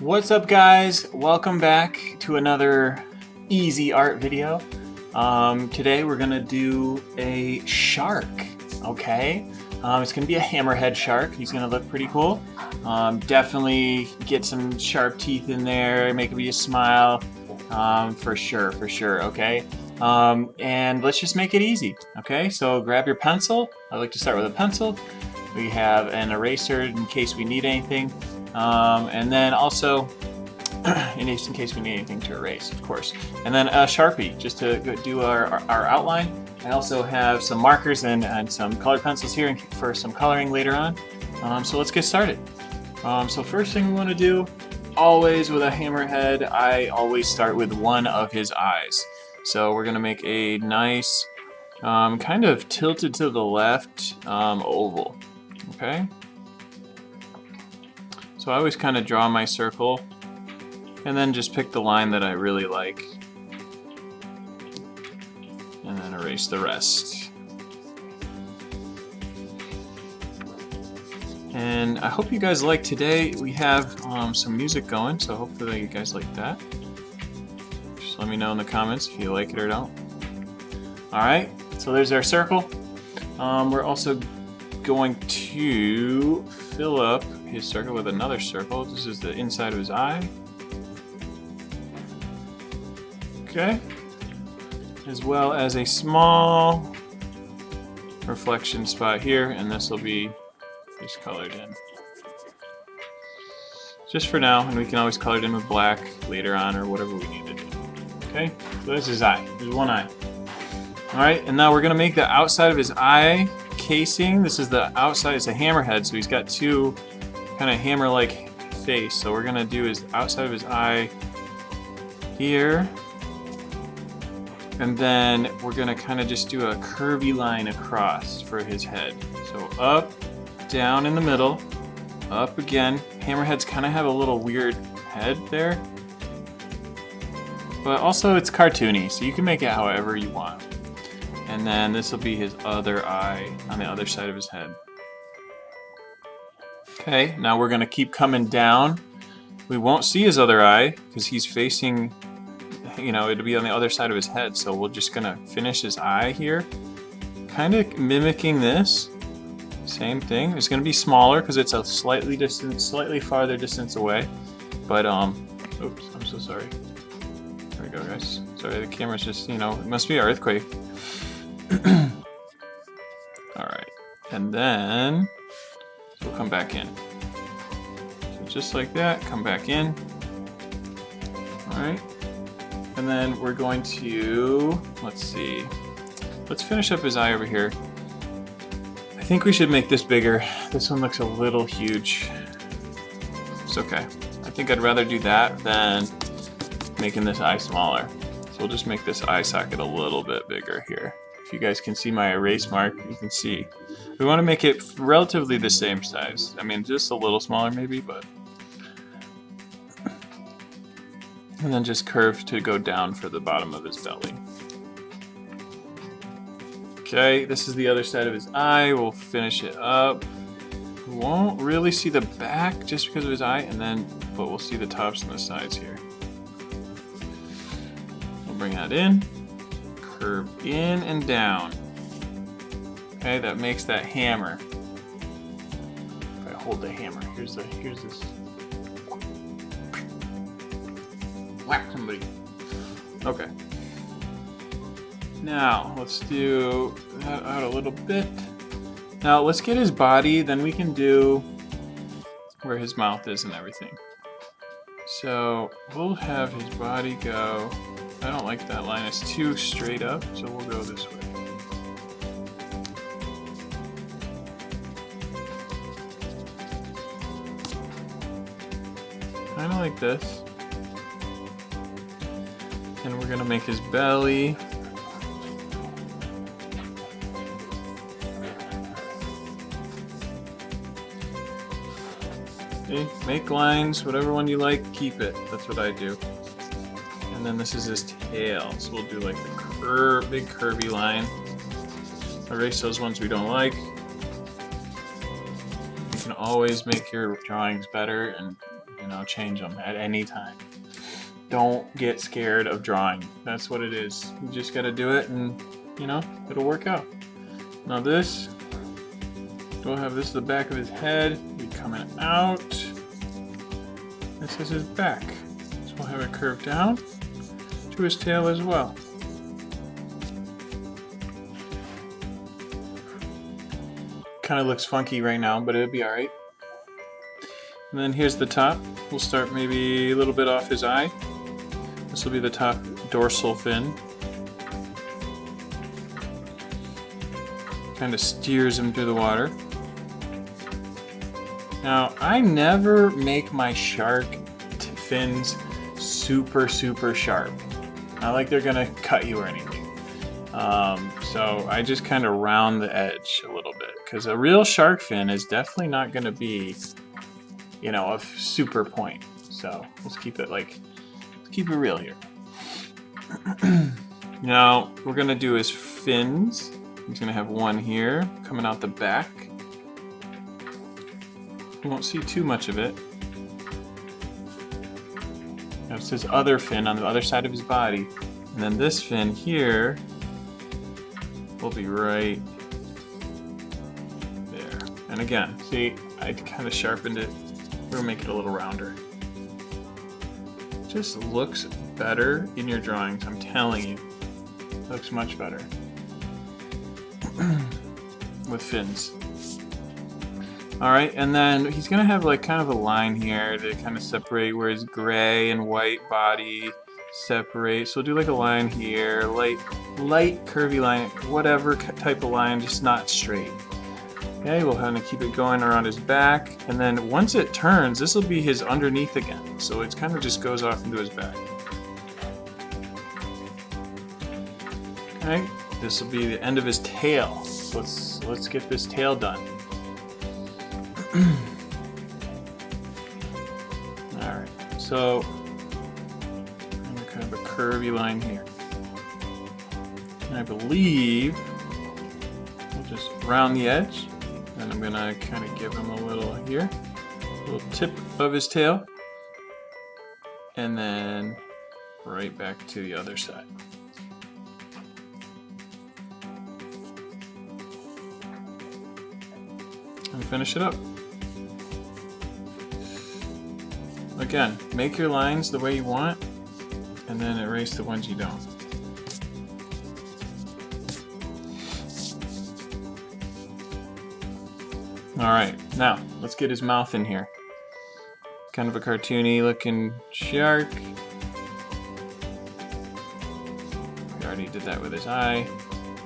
What's up, guys? Welcome back to another easy art video. Today we're gonna do a shark, okay? It's gonna be a hammerhead shark. He's gonna look pretty cool. Definitely get some sharp teeth in there, make him smile, for sure, okay? And let's just make it easy, okay? So grab your pencil. I like to start with a pencil. We have an eraser in case we need anything. And then also, in case we need anything to erase, of course. And then a Sharpie, just to do our outline. I also have some markers and some colored pencils here for some coloring later on. So let's get started. So first thing we want to do, always with a hammerhead, I always start with one of his eyes. So we're going to make a nice, kind of tilted to the left oval, okay? So I always kind of draw my circle and then just pick the line that I really like and then erase the rest. And I hope you guys like today. We have some music going, so hopefully you guys like that. Just let me know in the comments if you like it or don't. Alright, so there's our circle. We're also going to fill up his circle with another circle. This is the inside of his eye. Okay. As well as a small reflection spot here, and this will be just colored in. Just for now, and we can always color it in with black later on or whatever we need to do. Okay, so this is his eye. There's one eye. Alright, and now we're going to make the outside of his eye casing. This is the outside, it's a hammerhead, so he's got two kind of hammer-like face. So we're gonna do his outside of his eye here, and then we're gonna kind of just do a curvy line across for his head. So up, down in the middle, up again. Hammerheads kind of have a little weird head there, but also it's cartoony, so you can make it however you want. And then this will be his other eye on the other side of his head. Okay, now we're going to keep coming down. We won't see his other eye because he's facing, it'll be on the other side of his head. So we're just going to finish his eye here. Kind of mimicking this. Same thing. It's going to be smaller because it's a slightly farther distance away. But, oops, I'm so sorry. There we go, guys. Sorry, the camera's just, it must be an earthquake. Alright, and then we'll come back in. So just like that, come back in. Alright, and then we're going to, let's see, let's finish up his eye over here. I think we should make this bigger. This one looks a little huge. It's okay. I think I'd rather do that than making this eye smaller. So we'll just make this eye socket a little bit bigger here. If you guys can see my erase mark, you can see. We want to make it relatively the same size. I mean, just a little smaller maybe, but. And then just curve to go down for the bottom of his belly. Okay, this is the other side of his eye. We'll finish it up. We won't really see the back just because of his eye, but we'll see the tops and the sides here. We'll bring that in. Curve in and down. Okay, that makes that hammer. If I hold the hammer, here's this. Whack somebody. Okay. Now let's do that out a little bit. Now let's get his body, then we can do where his mouth is and everything. So we'll have his body go. I don't like that line, it's too straight up, so we'll go this way. Kind of like this. And we're going to make his belly. Okay, make lines, whatever one you like, keep it. That's what I do. And then this is his tail, so we'll do like the big curvy line. Erase those ones we don't like. You can always make your drawings better and change them at any time. Don't get scared of drawing. That's what it is. You just gotta do it and, it'll work out. Now this, we'll have this the back of his head, be coming out. This is his back. So we'll have it curved down to his tail as well. Kind of looks funky right now, but it'll be alright. And then here's the top. We'll start maybe a little bit off his eye. This will be the top dorsal fin. Kind of steers him through the water. Now, I never make my shark fins super sharp. Not like they're gonna cut you or anything. So I just kind of round the edge a little bit, because a real shark fin is definitely not gonna be, a super point. So let's keep it real here. Now we're gonna do his fins. He's gonna have one here coming out the back. You won't see too much of it. That's his other fin on the other side of his body. And then this fin here will be right there. And again, see, I kind of sharpened it. We'll make it a little rounder. Just looks better in your drawings, I'm telling you. It looks much better with fins. Alright, and then he's gonna have kind of a line here to kind of separate where his gray and white body separate. So we'll do a line here, light curvy line, whatever type of line, just not straight. Okay, we'll kind of keep it going around his back, and then once it turns, this will be his underneath again. So it kind of just goes off into his back. Okay, this will be the end of his tail. So let's get this tail done. Alright, so kind of a curvy line here. And I believe we'll just round the edge, and I'm gonna kind of give him a little here, a little tip of his tail, and then right back to the other side. And finish it up. Again, make your lines the way you want, and then erase the ones you don't. Alright, now let's get his mouth in here. Kind of a cartoony looking shark. We already did that with his eye.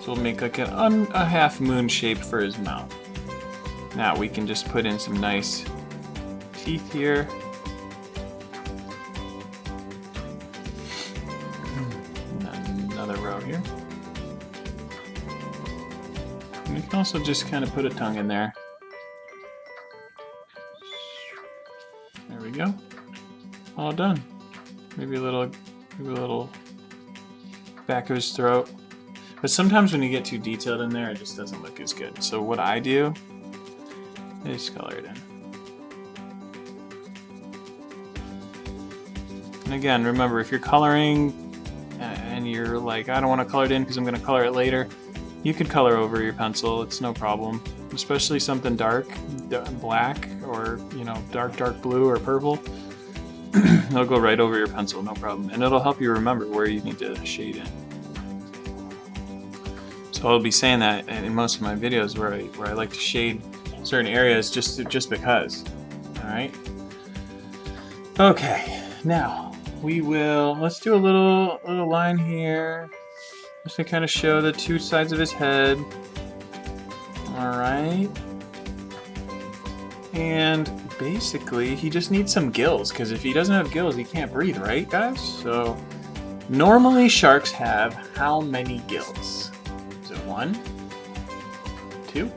So we'll make a half moon shape for his mouth. Now we can just put in some nice teeth here. Another row here. And you can also just kind of put a tongue in there. There we go. All done. Maybe a little back of his throat. But sometimes when you get too detailed in there, it just doesn't look as good. So what I do is color it in. And again, remember, if you're coloring and you're like, I don't want to color it in because I'm going to color it later, you could color over your pencil. It's no problem. Especially something dark, black, or dark blue or purple. It'll go right over your pencil, no problem. And it'll help you remember where you need to shade in. So I'll be saying that in most of my videos where I like to shade certain areas just because. Alright? Okay, now let's do a little line here. Just to kind of show the two sides of his head. Alright. And basically, he just needs some gills, because if he doesn't have gills, he can't breathe, right, guys? So, normally sharks have how many gills? Is it 1, 2,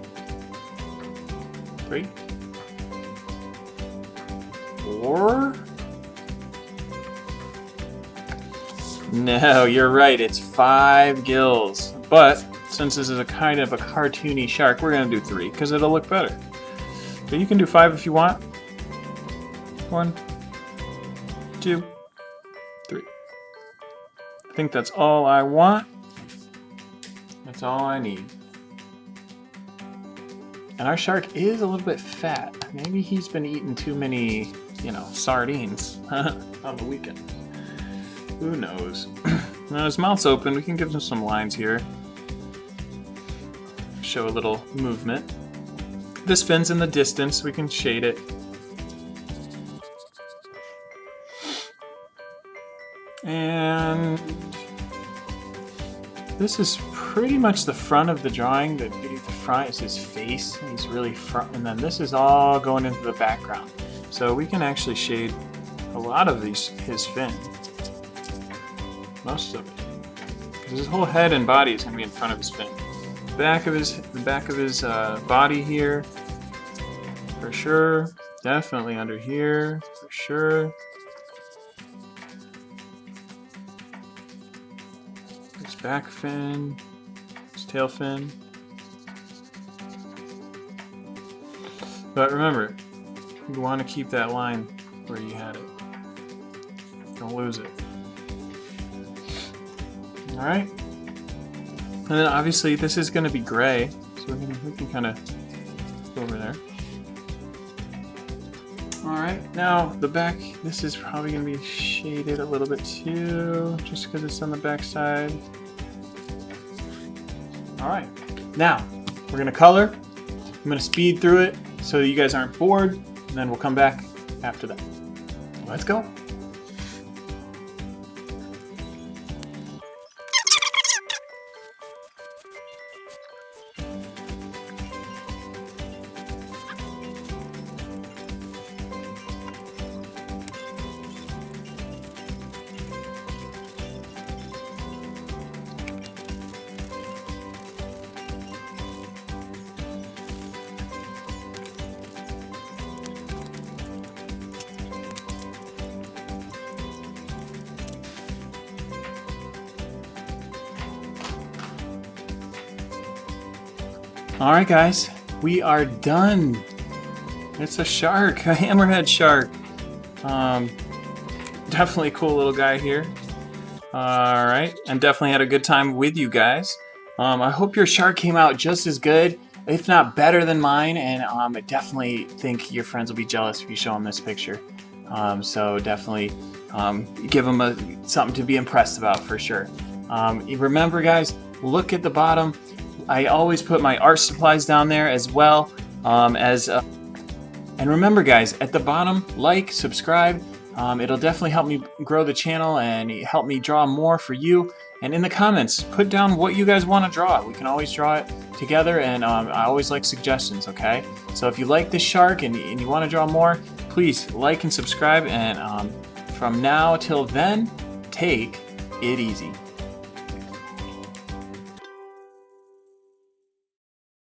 3, 4? No, you're right, it's 5 gills. But since this is a kind of a cartoony shark, we're gonna do 3 because it'll look better. But you can do 5 if you want. 1, 2, 3. I think that's all I want. That's all I need. And our shark is a little bit fat. Maybe he's been eating too many, you know, sardines on the weekend. Who knows? Now his mouth's open. We can give him some lines here. Show a little movement. This fin's in the distance. We can shade it. And this is pretty much the front of the drawing. The front is his face. He's really front, and then this is all going into the background. So we can actually shade a lot of his fin. Most of it. Because his whole head and body is going to be in front of his fin. The back of his body here, for sure. Definitely under here, for sure. His back fin, his tail fin. But remember, you want to keep that line where you had it. Don't lose it. Alright. And then obviously this is going to be gray, so we can kind of go over there. Alright, now the back, this is probably going to be shaded a little bit too, just because it's on the back side. Alright, now we're going to color. I'm going to speed through it so you guys aren't bored, and then we'll come back after that. Let's go. Alright guys, we are done. It's a shark, a hammerhead shark. Definitely a cool little guy here. Alright, and definitely had a good time with you guys. I hope your shark came out just as good, if not better than mine, and I definitely think your friends will be jealous if you show them this picture. So definitely give them something to be impressed about for sure. Remember guys, look at the bottom. I always put my art supplies down there as well and remember guys, at the bottom, like, subscribe. It'll definitely help me grow the channel and help me draw more for you. And in the comments, put down what you guys want to draw. We can always draw it together, and I always like suggestions, okay? So if you like this shark and you want to draw more, please like and subscribe, and from now till then, take it easy.